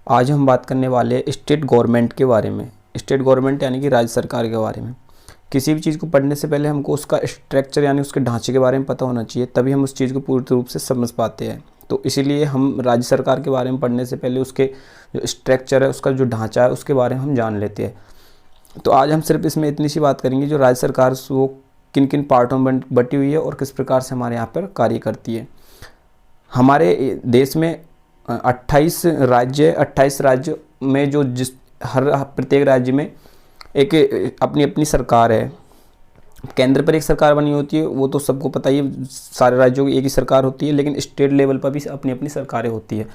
आज हम बात करने वाले हैं स्टेट गवर्नमेंट के बारे में। स्टेट गवर्नमेंट यानी कि राज्य सरकार के बारे में। किसी भी चीज़ को पढ़ने से पहले हमको उसका स्ट्रक्चर यानी उसके ढांचे के बारे में पता होना चाहिए, तभी हम उस चीज़ को पूर्ण रूप से समझ पाते हैं। तो इसीलिए हम राज्य सरकार के बारे में पढ़ने से पहले उसके जो स्ट्रक्चर है, उसका जो ढांचा है, उसके बारे में हम जान लेते हैं। तो आज हम सिर्फ इसमें इतनी सी बात करेंगे जो राज्य सरकार वो किन किन पार्टों में बटी हुई है और किस प्रकार से हमारे यहाँ पर कार्य करती है। हमारे देश में 28 राज्य में जो हर प्रत्येक राज्य में एक अपनी अपनी सरकार है। केंद्र पर एक सरकार बनी होती है, वो तो सबको पता ही है, सारे राज्यों की एक ही सरकार होती है। लेकिन स्टेट लेवल पर भी अपनी अपनी सरकारें होती है,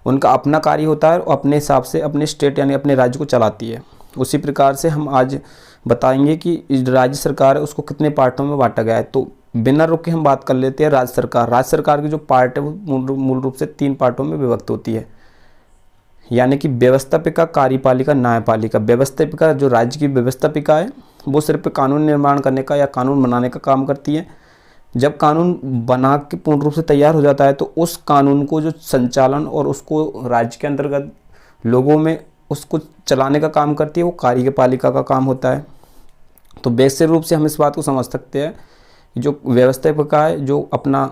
उनका अपना कार्य होता है और अपने हिसाब से अपने स्टेट यानी अपने राज्य को चलाती है। उसी प्रकार से हम आज बताएंगे कि राज्य सरकार है उसको कितने पार्टों में बांटा गया है। तो बिना रुके हम बात कर लेते हैं राज्य सरकार। राज्य सरकार की जो पार्ट है वो मूल रूप से 3 पार्टों में विभक्त होती है, यानी कि व्यवस्थापिका, कार्यपालिका, न्यायपालिका। व्यवस्थापिका जो राज्य की व्यवस्थापिका है वो सिर्फ कानून निर्माण करने का या कानून बनाने का काम करती है। जब कानून बना के पूर्ण रूप से तैयार हो जाता है तो उस कानून को जो संचालन और उसको राज्य के अंतर्गत लोगों में उसको चलाने का काम करती है, वो कार्यपालिका का काम होता है। तो बेसिक रूप से हम इस बात को समझ सकते हैं, जो व्यवस्थापिका है जो अपना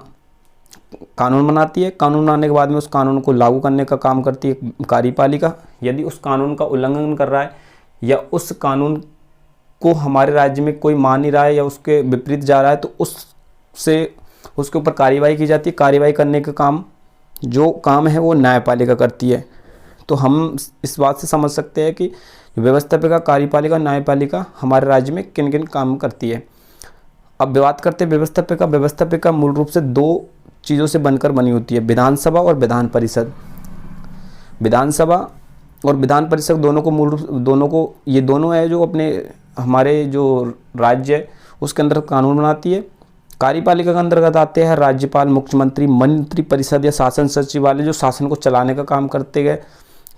कानून बनाती है, कानून बनाने के बाद में उस कानून को लागू करने का काम करती है कार्यपालिका। यदि उस कानून का उल्लंघन कर रहा है या उस कानून को हमारे राज्य में कोई मान नहीं रहा है या उसके विपरीत जा रहा है तो उसके ऊपर कार्यवाही की जाती है। कार्यवाही करने का काम जो काम है वो न्यायपालिका करती है। तो हम इस बात से समझ सकते हैं कि व्यवस्थापिका, कार्यपालिका, न्यायपालिका हमारे राज्य में किन किन काम करती है। अब बात करते हैं व्यवस्थापिका। व्यवस्थापिका मूल रूप से 2 चीज़ों से बनकर बनी होती है, विधानसभा और विधान परिषद। विधानसभा और विधान परिषद दोनों को ये दोनों है जो अपने हमारे जो राज्य है उसके अंदर कानून बनाती है। कार्यपालिका के अंतर्गत आते हैं राज्यपाल, मुख्यमंत्री, मंत्री परिषद या शासन सचिवालय जो शासन को चलाने का काम करते हैं,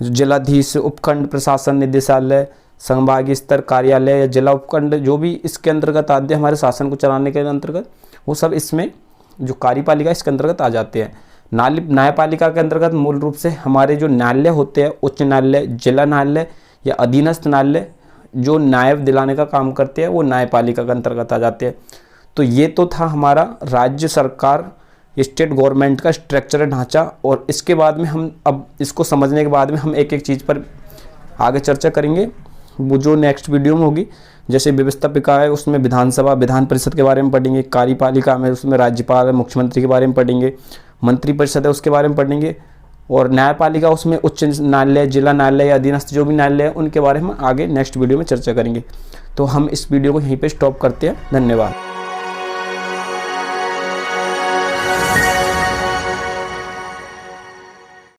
जिलाधीश, उपखंड प्रशासन निदेशालय, संभागीय स्तर कार्यालय या जिला उपखंड जो भी इसके अंतर्गत आते हैं हमारे शासन को चलाने के अंतर्गत, वो सब इसमें जो कार्यपालिका इसके अंतर्गत आ जाते हैं। न्यायपालिका के अंतर्गत मूल रूप से हमारे जो न्यायालय होते हैं, उच्च न्यायालय, जिला न्यायालय या अधीनस्थ न्यायालय जो न्याय दिलाने का काम करते हैं वो न्यायपालिका के अंतर्गत आ जाते हैं। तो ये तो था हमारा राज्य सरकार, स्टेट गवर्नमेंट का स्ट्रक्चर ढांचा। और इसके बाद में हम अब इसको समझने के बाद में हम एक एक चीज़ पर आगे चर्चा करेंगे, वो जो नेक्स्ट वीडियो में होगी। जैसे व्यवस्थापिका है उसमें विधानसभा, विधान परिषद के बारे में पढ़ेंगे, कार्यपालिका में उसमें राज्यपाल, मुख्यमंत्री के बारे में पढ़ेंगे, मंत्री परिषद है उसके बारे में पढ़ेंगे, और न्यायपालिका उसमें उच्च न्यायालय, जिला न्यायालय या अधीनस्थ जो भी न्यायालय है उनके बारे में आगे नेक्स्ट वीडियो में चर्चा करेंगे। तो हम इस वीडियो को यहीं पे स्टॉप करते हैं। धन्यवाद।